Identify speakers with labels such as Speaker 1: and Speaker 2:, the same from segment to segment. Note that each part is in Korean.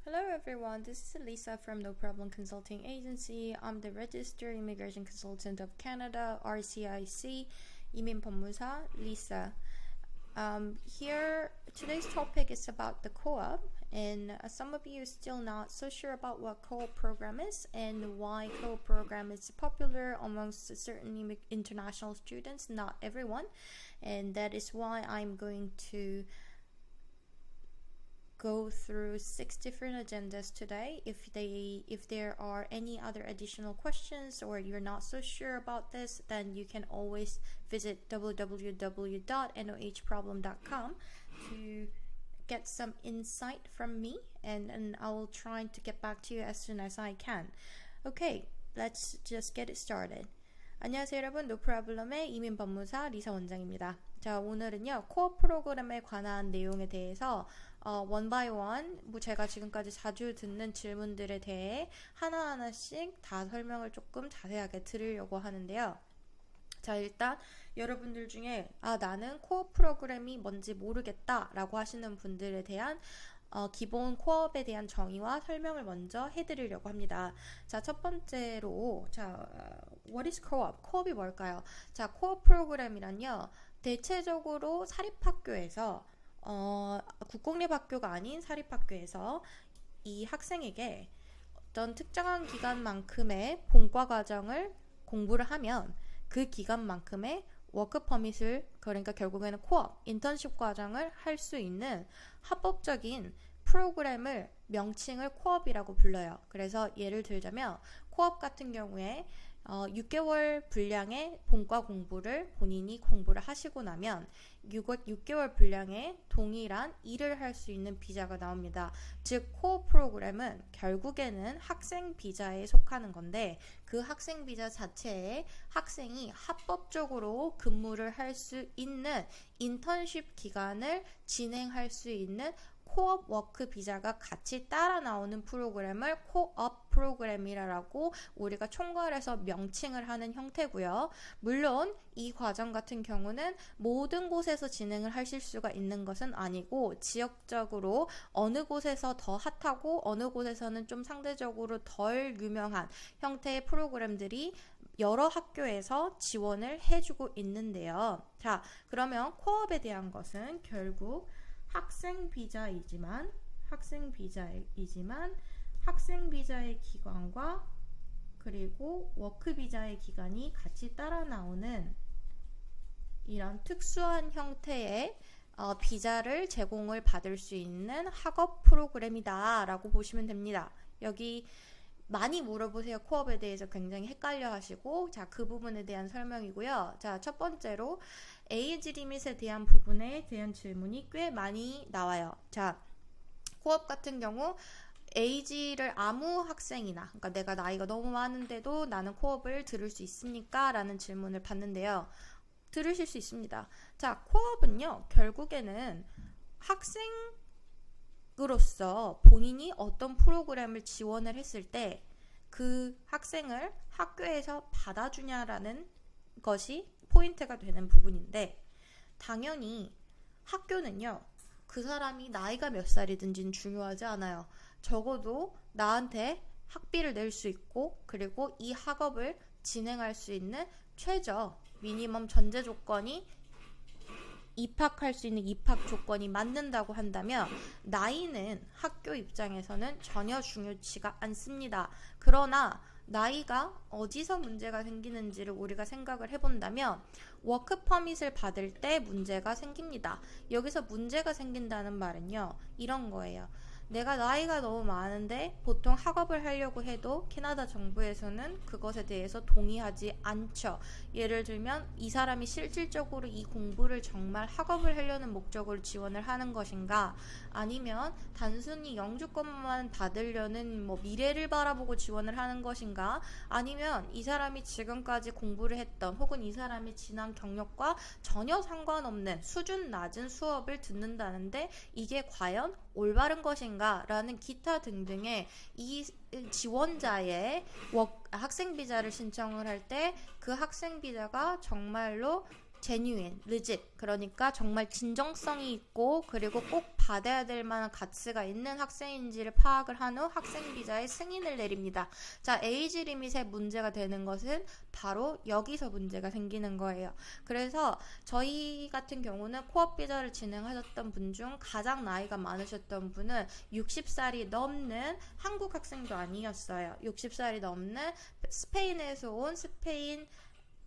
Speaker 1: Hello everyone, this is Lisa from No Problem Consulting Agency. I'm the Registered Immigration Consultant of Canada, RCIC, 이민 법무사 Lisa. Here, today's topic is about the co-op, and some of you are still not so sure about what co-op program is and why co-op program is popular amongst certain international students, not everyone, and that is why I'm going to go through 6 different agendas today. If there are any other additional questions or you're not so sure about this, then you can always visit www.nohproblem.com to get some insight from me, and I will try to get back to you as soon as I can. Okay, let's just get it started. 안녕하세요 여러분, 노프로블럼의 이민법무사 리사 원장입니다. 자, 오늘은요 코어 프로그램에 관한 내용에 대해서 one by one, 제가 지금까지 자주 듣는 질문들에 대해 하나하나씩 다 설명을 조금 자세하게 드리려고 하는데요. 자, 일단 여러분들 중에 나는 코어 프로그램이 뭔지 모르겠다 라고 하시는 분들에 대한 기본 코업에 대한 정의와 설명을 먼저 해드리려고 합니다. 자, 첫 번째로, what is co-op? co-op이 뭘까요? 자, 코업 프로그램이란요, 대체적으로 사립학교에서, 국공립학교가 아닌 사립학교에서 이 학생에게 어떤 특정한 기간만큼의 본과 과정을 공부를 하면 그 기간만큼의 워크 퍼밋을, 그러니까 결국에는 코업, 인턴십 과정을 할 수 있는 합법적인 프로그램을 명칭을 코업이라고 불러요. 그래서 예를 들자면 코업 같은 경우에 6개월 분량의 본과 공부를 본인이 공부를 하시고 나면 6개월 분량의 동일한 일을 할 수 있는 비자가 나옵니다. 즉 코업 프로그램은 결국에는 학생 비자에 속하는 건데, 그 학생 비자 자체에 학생이 합법적으로 근무를 할 수 있는 인턴십 기간을 진행할 수 있는 코업 워크 비자가 같이 따라 나오는 프로그램을 코업 프로그램이라고 우리가 총괄해서 명칭을 하는 형태고요. 물론 이 과정 같은 경우는 모든 곳에서 진행을 하실 수가 있는 것은 아니고, 지역적으로 어느 곳에서 더 핫하고 어느 곳에서는 좀 상대적으로 덜 유명한 형태의 프로그램들이 여러 학교에서 지원을 해주고 있는데요. 자, 그러면 코업에 대한 것은 결국 학생 비자의 기간과 그리고 워크 비자의 기간이 같이 따라 나오는 이런 특수한 형태의 비자를 제공을 받을 수 있는 학업 프로그램이다 라고 보시면 됩니다. 여기 많이 물어보세요. 코업에 대해서 굉장히 헷갈려 하시고, 자, 그 부분에 대한 설명이고요. 자, 첫 번째로 에이지 리밋에 대한 부분에 대한 질문이 꽤 많이 나와요. 자, 코업 같은 경우 에이지를 아무 학생이나, 그러니까 내가 나이가 너무 많은데도 나는 코업을 들을 수 있습니까? 라는 질문을 받는데요. 들으실 수 있습니다. 자, 코업은요, 결국에는 학생으로서 본인이 어떤 프로그램을 지원을 했을 때 그 학생을 학교에서 받아주냐라는 것이 포인트가 되는 부분인데, 당연히 학교는요, 그 사람이 나이가 몇 살이든지는 중요하지 않아요. 적어도 나한테 학비를 낼 수 있고, 그리고 이 학업을 진행할 수 있는 최저 미니멈 전제 조건이 입학할 수 있는 입학 조건이 맞는다고 한다면 나이는 학교 입장에서는 전혀 중요치가 않습니다. 그러나 나이가 어디서 문제가 생기는지를 우리가 생각을 해본다면 워크 퍼밋을 받을 때 문제가 생깁니다. 여기서 문제가 생긴다는 말은요, 이런 거예요. 내가 나이가 너무 많은데 보통 학업을 하려고 해도 캐나다 정부에서는 그것에 대해서 동의하지 않죠. 예를 들면 이 사람이 실질적으로 이 공부를 정말 학업을 하려는 목적으로 지원을 하는 것인가, 아니면 단순히 영주권만 받으려는 미래를 바라보고 지원을 하는 것인가, 아니면 이 사람이 지금까지 공부를 했던 혹은 이 사람의 지난 경력과 전혀 상관없는 수준 낮은 수업을 듣는다는데 이게 과연 올바른 것인가 라는 기타 등등의 이 지원자의 학생 비자를 신청을 할 때 그 학생 비자가 정말로 genuine, legit. 그러니까 정말 진정성이 있고 그리고 꼭 받아야 될 만한 가치가 있는 학생인지를 파악을 한 후 학생 비자의 승인을 내립니다. 자, 에이지 리밋의 문제가 되는 것은 바로 여기서 문제가 생기는 거예요. 그래서 저희 같은 경우는 코업 비자를 진행하셨던 분 중 가장 나이가 많으셨던 분은 60살이 넘는 한국 학생도 아니었어요. 60살이 넘는 스페인에서 온 스페인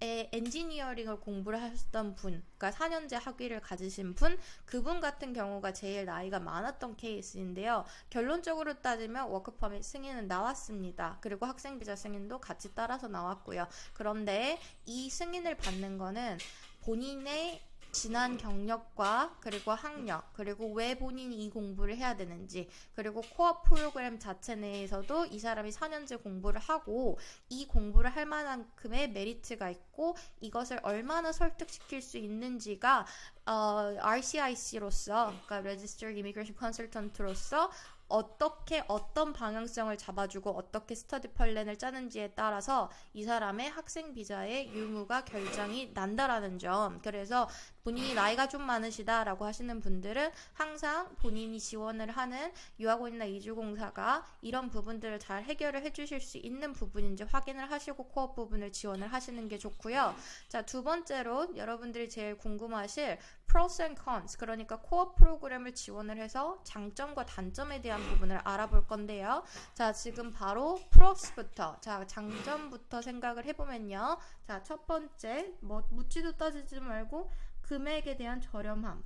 Speaker 1: 엔지니어링을 공부를 하셨던 분, 그러니까 4년제 학위를 가지신 분, 그분 같은 경우가 제일 나이가 많았던 케이스인데요. 결론적으로 따지면 워크퍼밋 승인은 나왔습니다. 그리고 학생비자 승인도 같이 따라서 나왔고요. 그런데 이 승인을 받는 거는 본인의 지난 경력과 그리고 학력, 그리고 왜 본인이 이 공부를 해야 되는지, 그리고 코어 프로그램 자체 내에서도 이 사람이 4년제 공부를 하고 이 공부를 할 만큼의 메리트가 있고 이것을 얼마나 설득시킬 수 있는지가 RCIC로서, 그러니까 Registered Immigration Consultant로서 어떻게 어떤 방향성을 잡아주고 어떻게 스터디 플랜을 짜는지에 따라서 이 사람의 학생 비자의 유무가 결정이 난다라는 점. 그래서 본인이 나이가 좀 많으시다라고 하시는 분들은 항상 본인이 지원을 하는 유학원이나 이주공사가 이런 부분들을 잘 해결을 해주실 수 있는 부분인지 확인을 하시고 코어 부분을 지원을 하시는 게 좋고요. 자, 두 번째로 여러분들이 제일 궁금하실 pros and cons, 그러니까 코어 프로그램을 지원을 해서 장점과 단점에 대한 부분을 알아볼 건데요. 자, 지금 바로 pros부터, 자, 장점부터 생각을 해보면요. 자, 첫 번째, 뭐 묻지도 따지지 말고 금액에 대한 저렴함.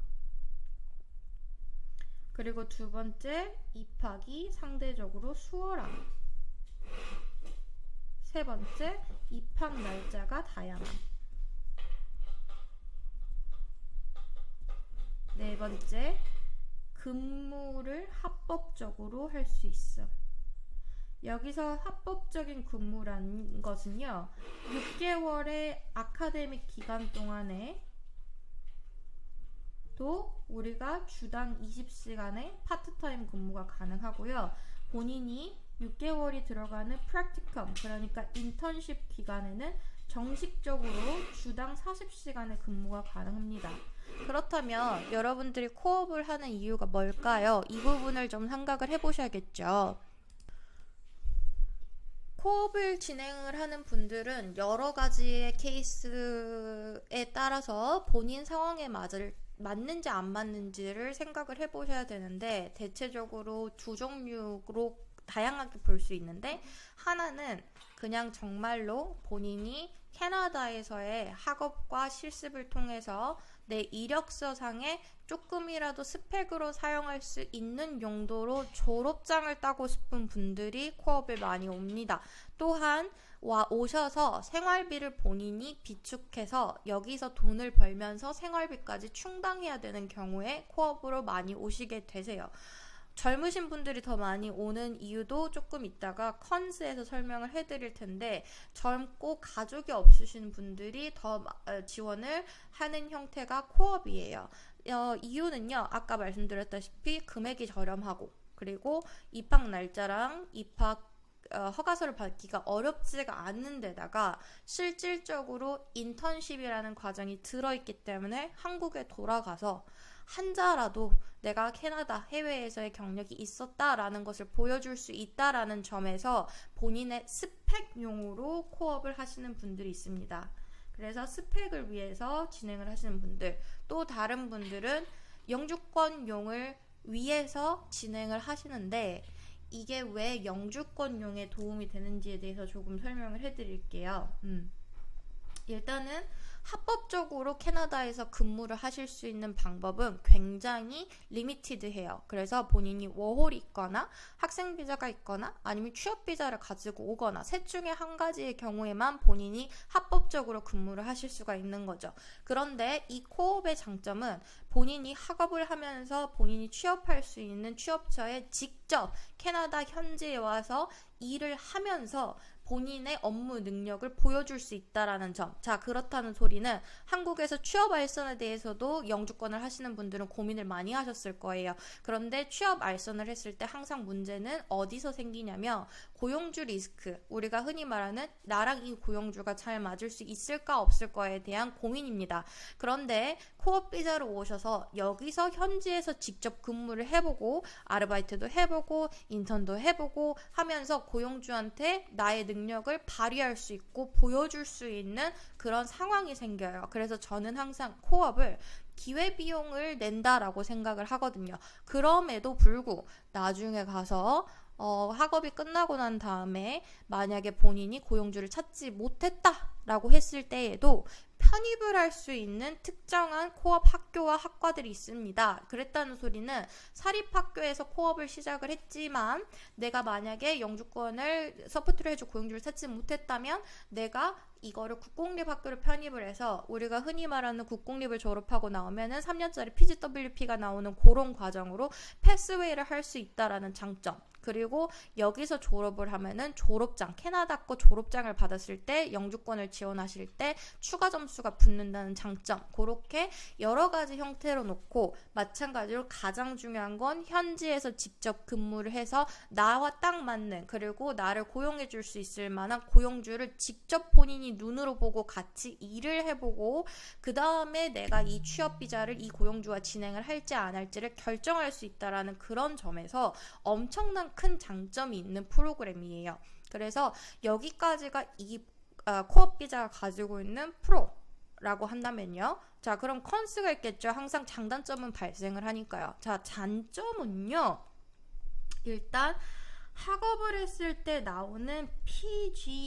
Speaker 1: 그리고 두 번째, 입학이 상대적으로 수월함. 세 번째, 입학 날짜가 다양함. 네 번째, 근무를 합법적으로 할 수 있어. 여기서 합법적인 근무라는 것은요, 6개월의 아카데믹 기간 동안에 또 우리가 주당 20시간의 파트타임 근무가 가능하고요. 본인이 6개월이 들어가는 프랙티컴, 그러니까 인턴십 기간에는 정식적으로 주당 40시간의 근무가 가능합니다. 그렇다면 여러분들이 코업을 하는 이유가 뭘까요? 이 부분을 좀 생각을 해보셔야겠죠. 코업을 진행을 하는 분들은 여러 가지의 케이스에 따라서 본인 상황에 맞는지 안 맞는지를 생각을 해보셔야 되는데, 대체적으로 두 종류로 다양하게 볼 수 있는데, 하나는 그냥 정말로 본인이 캐나다에서의 학업과 실습을 통해서 내 이력서상에 조금이라도 스펙으로 사용할 수 있는 용도로 졸업장을 따고 싶은 분들이 코업에 많이 옵니다. 또한 오셔서 생활비를 본인이 비축해서 여기서 돈을 벌면서 생활비까지 충당해야 되는 경우에 코업으로 많이 오시게 되세요. 젊으신 분들이 더 많이 오는 이유도 조금 이따가 컨스에서 설명을 해드릴 텐데, 젊고 가족이 없으신 분들이 더 지원을 하는 형태가 코업이에요. 이유는요, 아까 말씀드렸다시피 금액이 저렴하고, 그리고 입학 날짜랑 입학 허가서를 받기가 어렵지가 않은 데다가 실질적으로 인턴십이라는 과정이 들어있기 때문에 한국에 돌아가서 한자라도 내가 캐나다 해외에서의 경력이 있었다라는 것을 보여줄 수 있다라는 점에서 본인의 스펙용으로 코업을 하시는 분들이 있습니다. 그래서 스펙을 위해서 진행을 하시는 분들, 또 다른 분들은 영주권용을 위해서 진행을 하시는데, 이게 왜 영주권용에 도움이 되는지에 대해서 조금 설명을 해드릴게요. 일단은 합법적으로 캐나다에서 근무를 하실 수 있는 방법은 굉장히 리미티드해요. 그래서 본인이 워홀이 있거나 학생비자가 있거나 아니면 취업비자를 가지고 오거나 셋 중에 한 가지의 경우에만 본인이 합법적으로 근무를 하실 수가 있는 거죠. 그런데 이 코업의 장점은 본인이 학업을 하면서 본인이 취업할 수 있는 취업처에 직접 캐나다 현지에 와서 일을 하면서 본인의 업무 능력을 보여줄 수 있다라는 점. 자, 그렇다는 소리 소리는 한국에서 취업 알선에 대해서도 영주권을 하시는 분들은 고민을 많이 하셨을 거예요. 그런데 취업 알선을 했을 때 항상 문제는 어디서 생기냐면 고용주 리스크, 우리가 흔히 말하는 나랑 이 고용주가 잘 맞을 수 있을까 없을까에 대한 고민입니다. 그런데 코업 비자로 오셔서 여기서 현지에서 직접 근무를 해보고 아르바이트도 해보고 인턴도 해보고 하면서 고용주한테 나의 능력을 발휘할 수 있고 보여줄 수 있는 그런 상황이 생겨요. 그래서 저는 항상 코업을 기회비용을 낸다라고 생각을 하거든요. 그럼에도 불구하고 나중에 가서 학업이 끝나고 난 다음에 만약에 본인이 고용주를 찾지 못했다라고 했을 때에도 편입을 할 수 있는 특정한 코업 학교와 학과들이 있습니다. 그랬다는 소리는 사립학교에서 코업을 시작을 했지만 내가 만약에 영주권을 서포트를 해줘 고용주를 찾지 못했다면 내가 이거를 국공립학교를 편입을 해서 우리가 흔히 말하는 국공립을 졸업하고 나오면은 3년짜리 PGWP가 나오는 그런 과정으로 패스웨이를 할 수 있다라는 장점. 그리고 여기서 졸업을 하면은 졸업장, 캐나다 거 졸업장을 받았을 때 영주권을 지원하실 때 추가 점수가 붙는다는 장점. 그렇게 여러 가지 형태로 놓고 마찬가지로 가장 중요한 건 현지에서 직접 근무를 해서 나와 딱 맞는 그리고 나를 고용해 줄 수 있을 만한 고용주를 직접 본인이 눈으로 보고 같이 일을 해보고 그 다음에 내가 이 취업 비자를 이 고용주와 진행을 할지 안 할지를 결정할 수 있다라는 그런 점에서 엄청난 큰 장점이 있는 프로그램이에요. 그래서 여기까지가 이 코업 비자가 가지고 있는 프로라고 한다면요. 자, 그럼 컨스가 있겠죠. 항상 장단점은 발생을 하니까요. 자, 단점은요. 일단 학업을 했을 때 나오는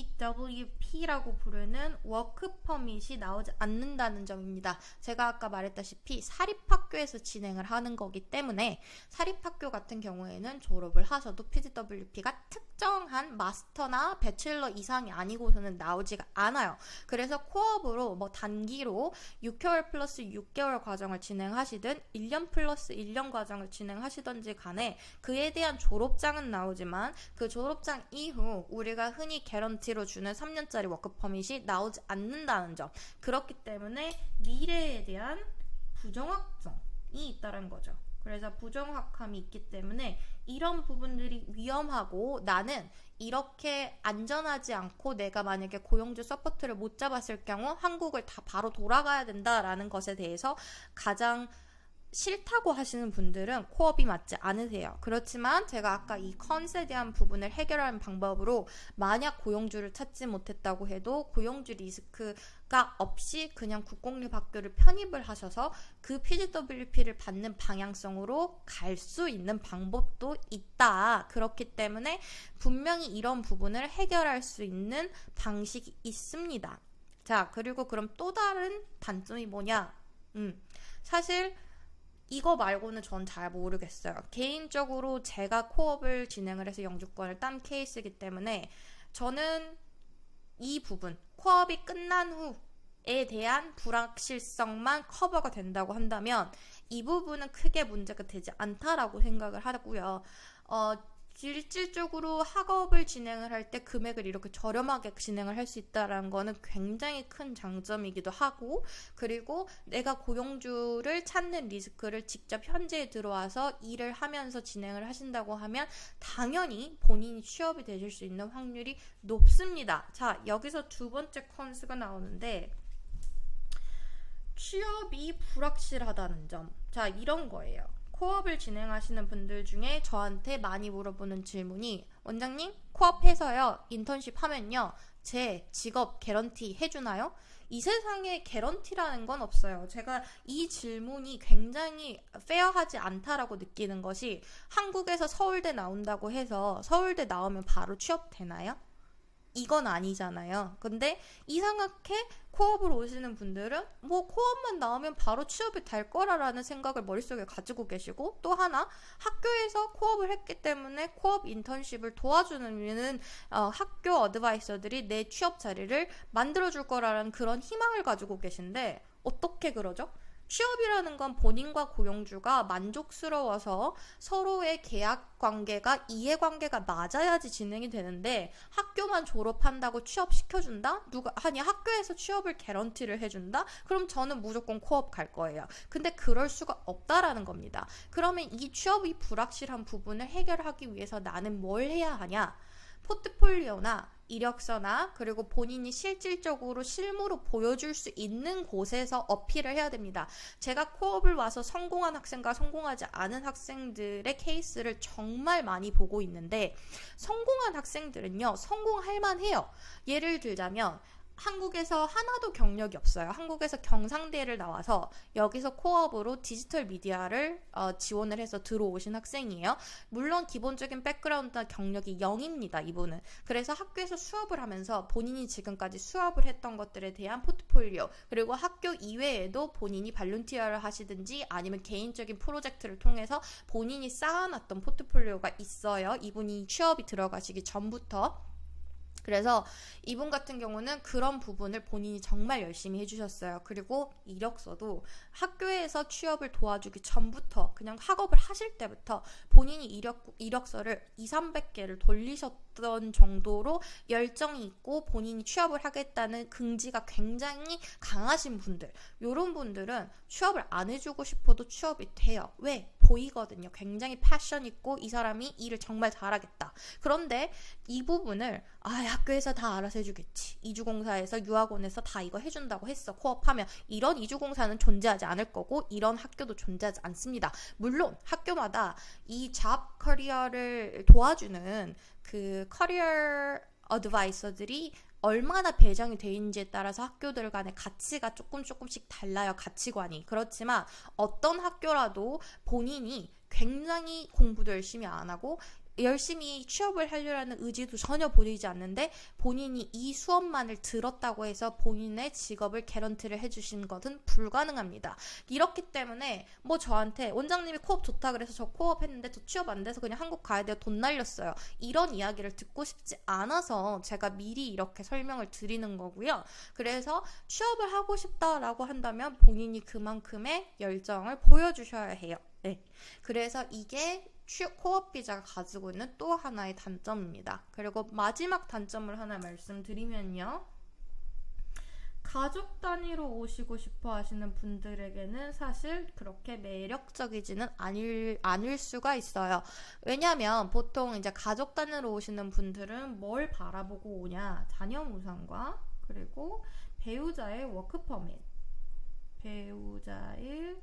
Speaker 1: PGWP라고 부르는 워크 퍼밋이 나오지 않는다는 점입니다. 제가 아까 말했다시피 사립학교에서 진행을 하는 거기 때문에 사립학교 같은 경우에는 졸업을 하셔도 PGWP가 특정한 마스터나 배첼러 이상이 아니고서는 나오지가 않아요. 그래서 코업으로 뭐 단기로 6개월 플러스 6개월 과정을 진행하시든 1년 플러스 1년 과정을 진행하시던지 간에 그에 대한 졸업장은 나오지만 그 졸업장 이후 우리가 흔히 개런티로 주는 3년짜리 워크 퍼밋이 나오지 않는다는 점. 그렇기 때문에 미래에 대한 부정확성이 있다는 거죠. 그래서 부정확함이 있기 때문에 이런 부분들이 위험하고 나는 이렇게 안전하지 않고 내가 만약에 고용주 서포트를 못 잡았을 경우 한국을 다 바로 돌아가야 된다라는 것에 대해서 가장 싫다고 하시는 분들은 코업이 맞지 않으세요. 그렇지만 제가 아까 이 컨에 대한 부분을 해결하는 방법으로 만약 고용주를 찾지 못했다고 해도 고용주 리스크가 없이 그냥 국공립학교를 편입을 하셔서 그 PGWP를 받는 방향성으로 갈 수 있는 방법도 있다. 그렇기 때문에 분명히 이런 부분을 해결할 수 있는 방식이 있습니다. 자, 그리고 그럼 또 다른 단점이 뭐냐? 사실 이거 말고는 전 잘 모르겠어요. 개인적으로 제가 코업을 진행을 해서 영주권을 딴 케이스이기 때문에 저는 이 부분, 코업이 끝난 후에 대한 불확실성만 커버가 된다고 한다면 이 부분은 크게 문제가 되지 않다라고 생각을 하고요. 실질적으로 학업을 진행을 할 때 금액을 이렇게 저렴하게 진행을 할 수 있다는 거는 굉장히 큰 장점이기도 하고 그리고 내가 고용주를 찾는 리스크를 직접 현지에 들어와서 일을 하면서 진행을 하신다고 하면 당연히 본인이 취업이 되실 수 있는 확률이 높습니다. 자, 여기서 두 번째 컨스가 나오는데 취업이 불확실하다는 점. 자, 이런 거예요. 코업을 진행하시는 분들 중에 저한테 많이 물어보는 질문이 원장님 코업해서요 인턴십 하면요 제 직업 개런티 해주나요? 이 세상에 개런티라는 건 없어요. 제가 이 질문이 굉장히 페어하지 않다라고 느끼는 것이 한국에서 서울대 나온다고 해서 서울대 나오면 바로 취업되나요? 이건 아니잖아요. 근데 이상하게 코업을 오시는 분들은 뭐 코업만 나오면 바로 취업이 될 거라는 생각을 머릿속에 가지고 계시고 또 하나 학교에서 코업을 했기 때문에 코업 인턴십을 도와주는 학교 어드바이서들이 내 취업 자리를 만들어줄 거라는 그런 희망을 가지고 계신데 어떻게 그러죠? 취업이라는 건 본인과 고용주가 만족스러워서 서로의 계약 관계가 이해관계가 맞아야지 진행이 되는데 학교만 졸업한다고 취업 시켜준다? 아니 학교에서 취업을 개런티를 해준다? 그럼 저는 무조건 코업 갈 거예요. 근데 그럴 수가 없다라는 겁니다. 그러면 이 취업이 불확실한 부분을 해결하기 위해서 나는 뭘 해야 하냐? 포트폴리오나 이력서나 그리고 본인이 실질적으로 실무로 보여줄 수 있는 곳에서 어필을 해야 됩니다. 제가 코업을 와서 성공한 학생과 성공하지 않은 학생들의 케이스를 정말 많이 보고 있는데 성공한 학생들은요, 성공할 만해요. 예를 들자면 한국에서 하나도 경력이 없어요. 한국에서 경상대를 나와서 여기서 코업으로 디지털 미디어를 지원을 해서 들어오신 학생이에요. 물론 기본적인 백그라운드나 경력이 0입니다. 이분은. 그래서 학교에서 수업을 하면서 본인이 지금까지 수업을 했던 것들에 대한 포트폴리오, 그리고 학교 이외에도 본인이 발룬티어를 하시든지 아니면 개인적인 프로젝트를 통해서 본인이 쌓아놨던 포트폴리오가 있어요. 이분이 취업이 들어가시기 전부터. 그래서 이분 같은 경우는 그런 부분을 본인이 정말 열심히 해주셨어요. 그리고 이력서도 학교에서 취업을 도와주기 전부터 그냥 학업을 하실 때부터 본인이 이력서를 200~300개를 돌리셨던 정도로 열정이 있고 본인이 취업을 하겠다는 긍지가 굉장히 강하신 분들, 이런 분들은 취업을 안 해주고 싶어도 취업이 돼요. 왜? 보이거든요. 굉장히 패션 있고 이 사람이 일을 정말 잘하겠다. 그런데 이 부분을 학교에서 다 알아서 해주겠지. 이주공사에서 유학원에서 다 이거 해준다고 했어. 코업하면. 이런 이주공사는 존재하지 않을 거고 이런 학교도 존재하지 않습니다. 물론 학교마다 이 잡 커리어를 도와주는 그 커리어 어드바이서들이 얼마나 배정이 돼 있는지에 따라서 학교들 간의 가치가 조금씩 달라요. 가치관이. 그렇지만 어떤 학교라도 본인이 굉장히 공부도 열심히 안 하고 열심히 취업을 하려는 의지도 전혀 보이지 않는데 본인이 이 수업만을 들었다고 해서 본인의 직업을 개런티를 해주신 것은 불가능합니다. 이렇기 때문에 뭐 저한테 원장님이 코업 좋다 그래서 저 코업 했는데 저 취업 안 돼서 그냥 한국 가야 돼요. 돈 날렸어요. 이런 이야기를 듣고 싶지 않아서 제가 미리 이렇게 설명을 드리는 거고요. 그래서 취업을 하고 싶다라고 한다면 본인이 그만큼의 열정을 보여주셔야 해요. 네. 그래서 이게 코업 비자가 가지고 있는 또 하나의 단점입니다. 그리고 마지막 단점을 하나 말씀드리면요. 가족 단위로 오시고 싶어 하시는 분들에게는 사실 그렇게 매력적이지는 않을 수가 있어요. 왜냐면 보통 이제 가족 단위로 오시는 분들은 뭘 바라보고 오냐? 자녀 무상과 그리고 배우자의 워크 퍼밋, 배우자의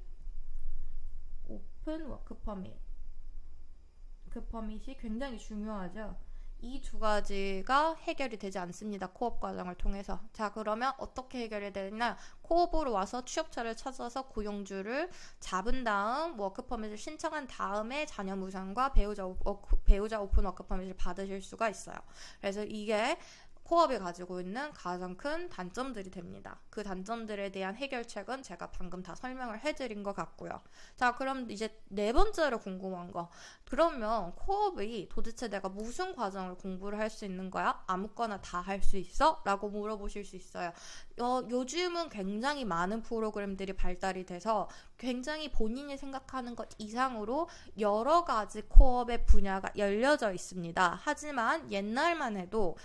Speaker 1: 오픈 워크 퍼밋, 그 퍼밋이 굉장히 중요하죠. 이 두 가지가 해결이 되지 않습니다. 코업 과정을 통해서. 자, 그러면 어떻게 해결이 되냐? 코업으로 와서 취업처를 찾아서 고용주를 잡은 다음 워크퍼밋을 신청한 다음에 자녀 무상과 배우자 오픈 워크퍼밋을 받으실 수가 있어요. 그래서 이게 코업이 가지고 있는 가장 큰 단점들이 됩니다. 그 단점들에 대한 해결책은 제가 방금 다 설명을 해드린 것 같고요. 자, 그럼 이제 네 번째로 궁금한 거. 그러면 코업이 도대체 내가 무슨 과정을 공부를 할 수 있는 거야? 아무거나 다 할 수 있어? 라고 물어보실 수 있어요. 요즘은 굉장히 많은 프로그램들이 발달이 돼서 굉장히 본인이 생각하는 것 이상으로 여러 가지 코업의 분야가 열려져 있습니다. 하지만 옛날만 해도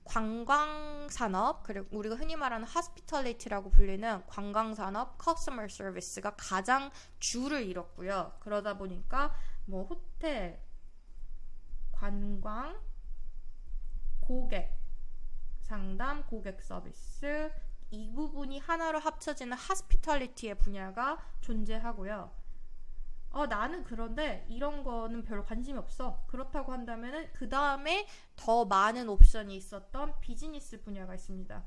Speaker 1: 관광산업, 그리고 우리가 흔히 말하는 hospitality라고 불리는 관광산업, customer service가 가장 주를 이뤘고요. 그러다 보니까 뭐 호텔, 관광, 고객, 상담, 고객 서비스, 이 부분이 하나로 합쳐지는 hospitality의 분야가 존재하고요. 나는 그런데 이런 거는 별로 관심이 없어. 그렇다고 한다면은 그 다음에 더 많은 옵션이 있었던 비즈니스 분야가 있습니다.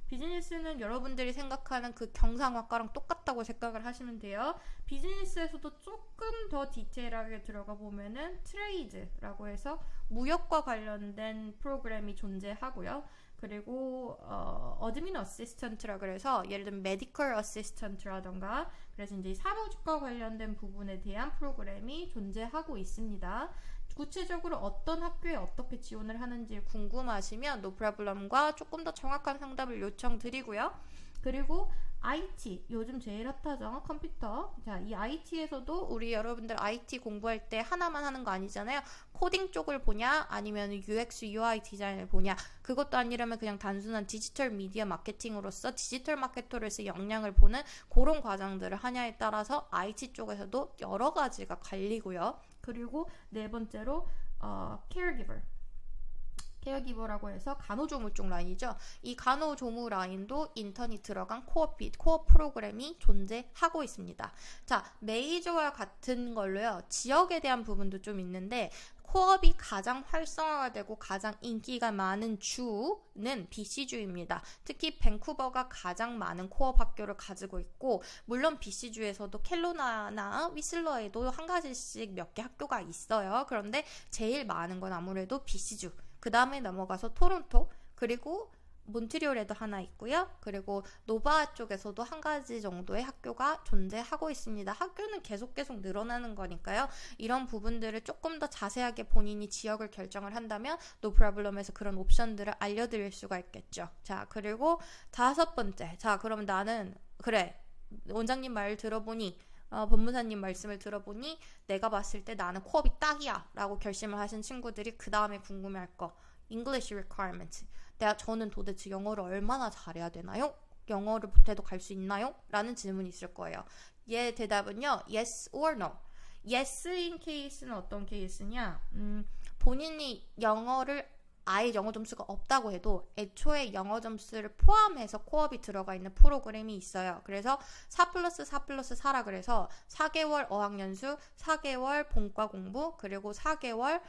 Speaker 1: 비즈니스는 여러분들이 생각하는 그 경상학과랑 똑같다고 생각을 하시면 돼요. 비즈니스에서도 조금 더 디테일하게 들어가 보면은 트레이드라고 해서 무역과 관련된 프로그램이 존재하고요. 그리고 어드민 어시스턴트라 그래서 예를 들면 메디컬 어시스턴트라던가 그래서 이제 사무직과 관련된 부분에 대한 프로그램이 존재하고 있습니다. 구체적으로 어떤 학교에 어떻게 지원을 하는지 궁금하시면 노프라블럼과 조금 더 정확한 상담을 요청드리고요. 그리고 IT, 요즘 제일 핫하죠, 컴퓨터. 자, 이 IT에서도 우리 여러분들 IT 공부할 때 하나만 하는 거 아니잖아요. 코딩 쪽을 보냐, 아니면 UX, UI 디자인을 보냐. 그것도 아니라면 그냥 단순한 디지털 미디어 마케팅으로서 디지털 마케터로서의 역량을 보는 그런 과정들을 하냐에 따라서 IT 쪽에서도 여러 가지가 갈리고요. 그리고 네 번째로 caregiver. 케어기버라고 해서 간호조무 쪽 라인이죠. 이 간호조무 라인도 인턴이 들어간 코어 프로그램이 존재하고 있습니다. 자, 메이저와 같은 걸로요. 지역에 대한 부분도 좀 있는데 코업이 가장 활성화가 되고 가장 인기가 많은 주는 BC주입니다. 특히 밴쿠버가 가장 많은 코업 학교를 가지고 있고 물론 BC주에서도 켈로나나 위슬러에도 한 가지씩 몇 개 학교가 있어요. 그런데 제일 많은 건 아무래도 BC주. 그 다음에 넘어가서 토론토, 그리고 몬트리올에도 하나 있고요. 그리고 노바 쪽에서도 한 가지 정도의 학교가 존재하고 있습니다. 학교는 계속 늘어나는 거니까요. 이런 부분들을 조금 더 자세하게 본인이 지역을 결정을 한다면 노프라블럼에서 그런 옵션들을 알려드릴 수가 있겠죠. 자, 그리고 다섯 번째. 자, 그럼 나는 그래, 원장님 말 들어보니 법무사님 말씀을 들어보니 내가 봤을 때 나는 코업이 딱이야 라고 결심을 하신 친구들이 그 다음에 궁금해할 거 English requirement. 저는 도대체 영어를 얼마나 잘해야 되나요? 영어를 못해도 갈 수 있나요? 라는 질문이 있을 거예요. 얘 대답은요, yes or no. yes인 케이스는 어떤 케이스냐? 본인이 영어를 아예 영어 점수가 없다고 해도 애초에 영어 점수를 포함해서 코업이 들어가 있는 프로그램이 있어요. 그래서 4+4+4라 그래서 4개월 어학연수, 4개월 본과 공부, 그리고 4개월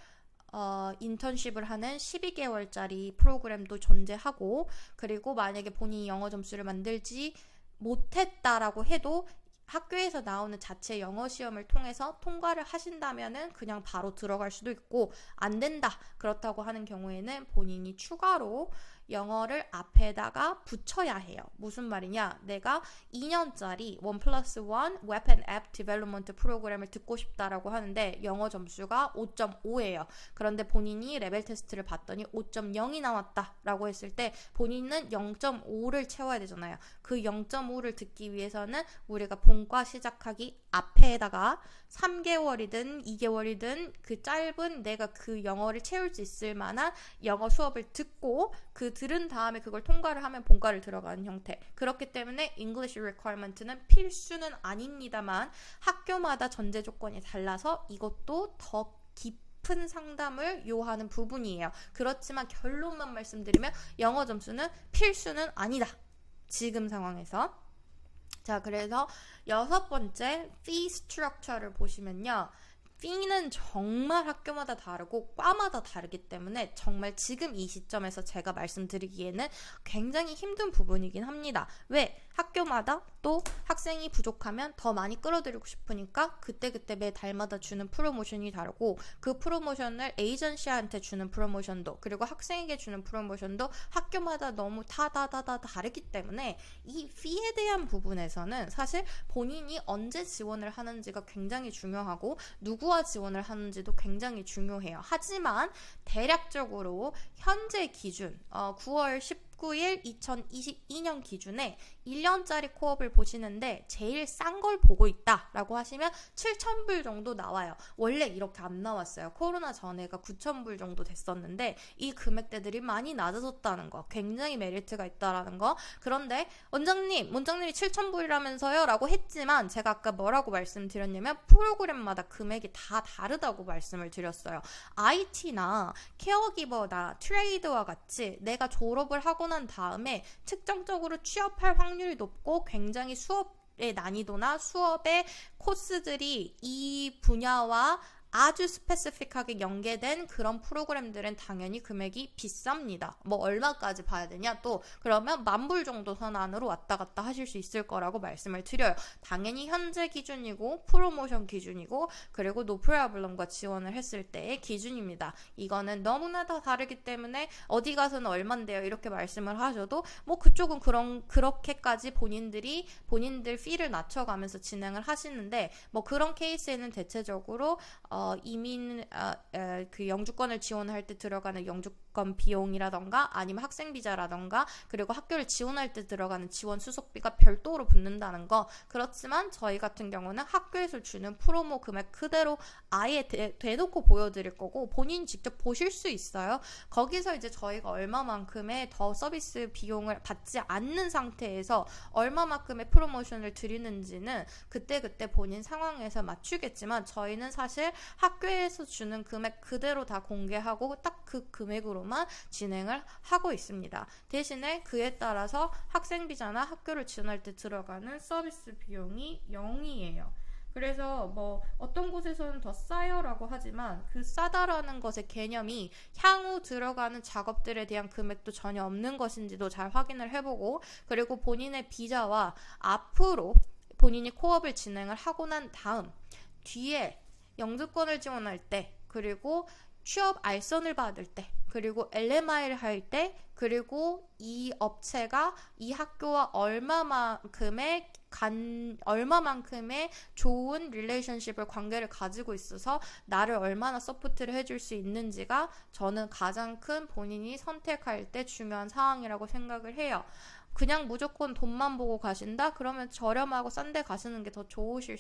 Speaker 1: 인턴십을 하는 12개월짜리 프로그램도 존재하고, 그리고 만약에 본인이 영어 점수를 만들지 못했다라고 해도 학교에서 나오는 자체 영어 시험을 통해서 통과를 하신다면은 그냥 바로 들어갈 수도 있고, 안 된다 그렇다고 하는 경우에는 본인이 추가로 영어를 앞에다가 붙여야 해요. 무슨 말이냐? 내가 2년짜리 1+1 Web and App Development 프로그램을 듣고 싶다라고 하는데 영어 점수가 5.5예요. 그런데 본인이 레벨 테스트를 봤더니 5.0이 나왔다라고 했을 때 본인은 0.5를 채워야 되잖아요. 그 0.5를 듣기 위해서는 우리가 본과 시작하기 앞에다가 3개월이든 2개월이든 그 짧은 내가 그 영어를 채울 수 있을 만한 영어 수업을 듣고 그 들은 다음에 그걸 통과를 하면 본과를 들어가는 형태. 그렇기 때문에 English requirement는 필수는 아닙니다만 학교마다 전제 조건이 달라서 이것도 더 깊은 상담을 요하는 부분이에요. 그렇지만 결론만 말씀드리면 영어 점수는 필수는 아니다. 지금 상황에서. 자, 그래서 여섯 번째 fee structure를 보시면요. fee는 정말 학교마다 다르고 과마다 다르기 때문에 정말 지금 이 시점에서 제가 말씀드리기에는 굉장히 힘든 부분이긴 합니다. 왜? 학교마다 또 학생이 부족하면 더 많이 끌어들이고 싶으니까 그때그때 매 달마다 주는 프로모션이 다르고 그 프로모션을 에이전시한테 주는 프로모션도 그리고 학생에게 주는 프로모션도 학교마다 너무 다 다르기 때문에 이 fee에 대한 부분에서는 사실 본인이 언제 지원을 하는지가 굉장히 중요하고 누구와 지원을 하는지도 굉장히 중요해요. 하지만 대략적으로 현재 기준 9월 19일 2022년 기준에 1년짜리 코업을 보시는데 제일 싼 걸 보고 있다라고 하시면 7,000불 정도 나와요. 원래 이렇게 안 나왔어요. 코로나 전에가 9,000불 정도 됐었는데 이 금액대들이 많이 낮아졌다는 거, 굉장히 메리트가 있다라는 거. 그런데 원장님이 7,000불이라면서요? 라고 했지만 제가 아까 뭐라고 말씀드렸냐면 프로그램마다 금액이 다 다르다고 말씀을 드렸어요. IT나 케어기버나 트레이드와 같이 내가 졸업을 하고 난 다음에 특정적으로 취업할 확률이 높고 굉장히 수업의 난이도나 수업의 코스들이 이 분야와 아주 스페시픽하게 연계된 그런 프로그램들은 당연히 금액이 비쌉니다. 뭐 얼마까지 봐야 되냐? 또 그러면 10,000불 정도 선안으로 왔다 갔다 하실 수 있을 거라고 말씀을 드려요. 당연히 현재 기준이고 프로모션 기준이고 그리고 노프라블럼과 지원을 했을 때의 기준입니다. 이거는 너무나 다 다르기 때문에 어디 가서는 얼만데요 이렇게 말씀을 하셔도 뭐 그쪽은 그렇게까지 본인들 피를 낮춰가면서 진행을 하시는데 뭐 그런 케이스에는 대체적으로 이민 그 영주권을 지원할 때 들어가는 영주권 비용이라던가 아니면 학생 비자라던가 그리고 학교를 지원할 때 들어가는 지원 수속비가 별도로 붙는다는 거. 그렇지만 저희 같은 경우는 학교에서 주는 프로모 금액 그대로 아예 대놓고 보여드릴 거고 본인이 직접 보실 수 있어요. 거기서 이제 저희가 얼마만큼의 더 서비스 비용을 받지 않는 상태에서 얼마만큼의 프로모션을 드리는지는 그때그때 본인 상황에서 맞추겠지만 저희는 사실 학교에서 주는 금액 그대로 다 공개하고 딱 그 금액으로만 진행을 하고 있습니다. 대신에 그에 따라서 학생 비자나 학교를 지원할 때 들어가는 서비스 비용이 0이에요. 그래서 뭐 어떤 곳에서는 더 싸요라고 하지만 그 싸다라는 것의 개념이 향후 들어가는 작업들에 대한 금액도 전혀 없는 것인지도 잘 확인을 해보고 그리고 본인의 비자와 앞으로 본인이 코업을 진행을 하고 난 다음 뒤에 영주권을 지원할 때 그리고 취업 알선을 받을 때 그리고 LMI를 할 때 그리고 이 업체가 이 학교와 얼마만큼의 좋은 릴레이션십을 관계를 가지고 있어서 나를 얼마나 서포트를 해줄 수 있는지가 저는 가장 큰 본인이 선택할 때 중요한 사항이라고 생각을 해요. 그냥 무조건 돈만 보고 가신다? 그러면 저렴하고 싼 데 가시는 게 더 좋으실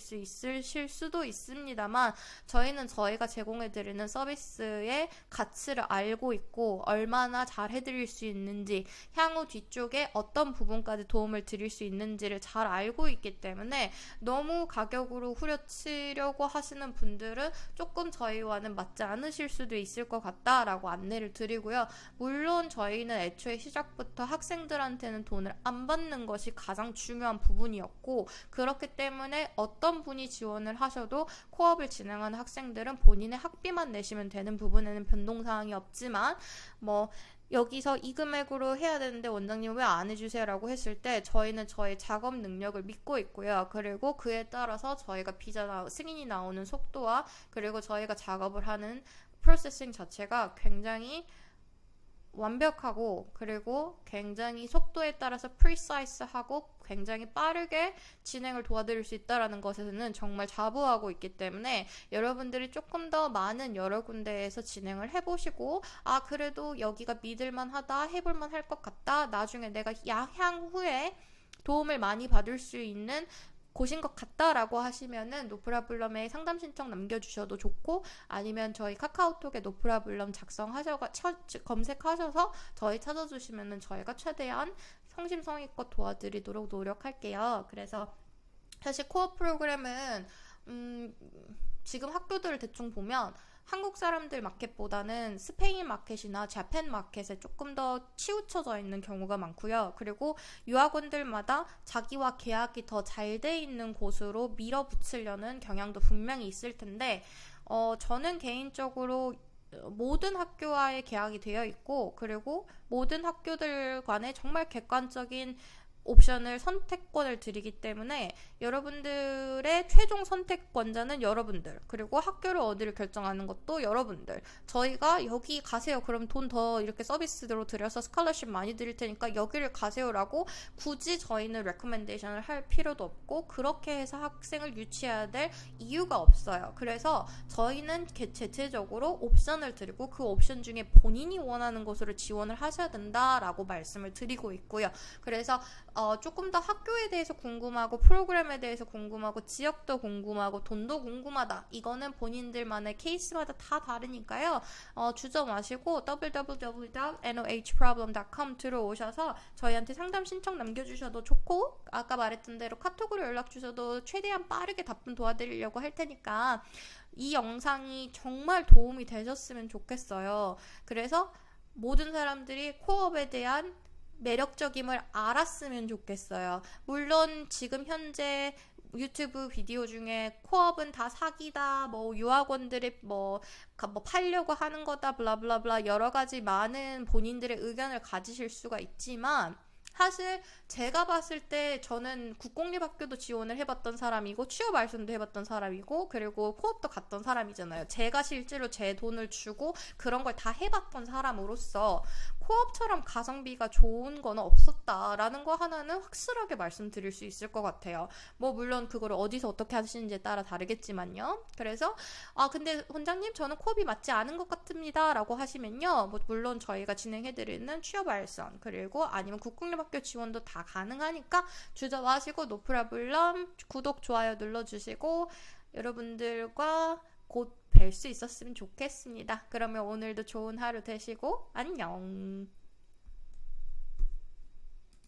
Speaker 1: 수도 있습니다만 저희는 저희가 제공해드리는 서비스의 가치를 알고 있고 얼마나 잘 해드릴 수 있는지 향후 뒤쪽에 어떤 부분까지 도움을 드릴 수 있는지를 잘 알고 있기 때문에 너무 가격으로 후려치려고 하시는 분들은 조금 저희와는 맞지 않으실 수도 있을 것 같다라고 안내를 드리고요. 물론 저희는 애초에 시작부터 학생들한테는 돈을 안 받는 것이 가장 중요한 부분이었고 그렇기 때문에 어떤 분이 지원을 하셔도 코업을 진행하는 학생들은 본인의 학비만 내시면 되는 부분에는 변동사항이 없지만 뭐 여기서 이 금액으로 해야 되는데 원장님 왜 안 해주세요 라고 했을 때 저희는 저희 작업 능력을 믿고 있고요. 그리고 그에 따라서 저희가 비자 승인이 나오는 속도와 그리고 저희가 작업을 하는 프로세싱 자체가 굉장히 완벽하고 그리고 굉장히 속도에 따라서 프리사이스하고 굉장히 빠르게 진행을 도와드릴 수 있다는 것에는 정말 자부하고 있기 때문에 여러분들이 조금 더 많은 여러 군데에서 진행을 해보시고 그래도 여기가 믿을만 하다 해볼만 할 것 같다 나중에 내가 향후에 도움을 많이 받을 수 있는 곳인 것 같다라고 하시면은 노프라블럼에 상담 신청 남겨주셔도 좋고 아니면 저희 카카오톡에 노프라블럼 검색하셔서 저희 찾아주시면은 저희가 최대한 성심성의껏 도와드리도록 노력할게요. 그래서 사실 코어 프로그램은 지금 학교들을 대충 보면 한국 사람들 마켓보다는 스페인 마켓이나 자팬 마켓에 조금 더 치우쳐져 있는 경우가 많고요. 그리고 유학원들마다 자기와 계약이 더 잘 돼 있는 곳으로 밀어붙이려는 경향도 분명히 있을 텐데 저는 개인적으로 모든 학교와의 계약이 되어 있고 그리고 모든 학교들 간에 정말 객관적인 옵션을 선택권을 드리기 때문에 여러분들의 최종 선택권자는 여러분들 그리고 학교를 어디를 결정하는 것도 여러분들 저희가 여기 가세요 그럼 돈 더 이렇게 서비스로 드려서 스칼러십 많이 드릴 테니까 여기를 가세요라고 굳이 저희는 레코멘데이션을 할 필요도 없고 그렇게 해서 학생을 유치해야 될 이유가 없어요. 그래서 저희는 대체적으로 옵션을 드리고 그 옵션 중에 본인이 원하는 곳으로 지원을 하셔야 된다라고 말씀을 드리고 있고요. 그래서 조금 더 학교에 대해서 궁금하고 프로그램에 대해서 궁금하고 지역도 궁금하고 돈도 궁금하다. 이거는 본인들만의 케이스마다 다 다르니까요. 주저 마시고 www.nohproblem.com 들어오셔서 저희한테 상담 신청 남겨주셔도 좋고 아까 말했던 대로 카톡으로 연락 주셔도 최대한 빠르게 답변 도와드리려고 할 테니까 이 영상이 정말 도움이 되셨으면 좋겠어요. 그래서 모든 사람들이 코업에 대한 매력적임을 알았으면 좋겠어요. 물론 지금 현재 유튜브 비디오 중에 코업은 다 사기다, 뭐 유학원들이 뭐 팔려고 하는 거다, 블라블라블라 여러 가지 많은 본인들의 의견을 가지실 수가 있지만 사실 제가 봤을 때 저는 국공립학교도 지원을 해봤던 사람이고 취업 알선도 해봤던 사람이고 그리고 코업도 갔던 사람이잖아요. 제가 실제로 제 돈을 주고 그런 걸 다 해봤던 사람으로서 코업처럼 가성비가 좋은 건 없었다라는 거 하나는 확실하게 말씀드릴 수 있을 것 같아요. 뭐 물론 그거를 어디서 어떻게 하시는지에 따라 다르겠지만요. 그래서 근데 원장님 저는 코업이 맞지 않은 것 같습니다 라고 하시면요, 뭐 물론 저희가 진행해드리는 취업 알선 그리고 아니면 국공립학교 지원도 다 가능하니까 주저하시고 노프라블럼 구독 좋아요 눌러주시고 여러분들과 곧 뵐 수 있었으면 좋겠습니다. 그러면 오늘도 좋은 하루 되시고 안녕.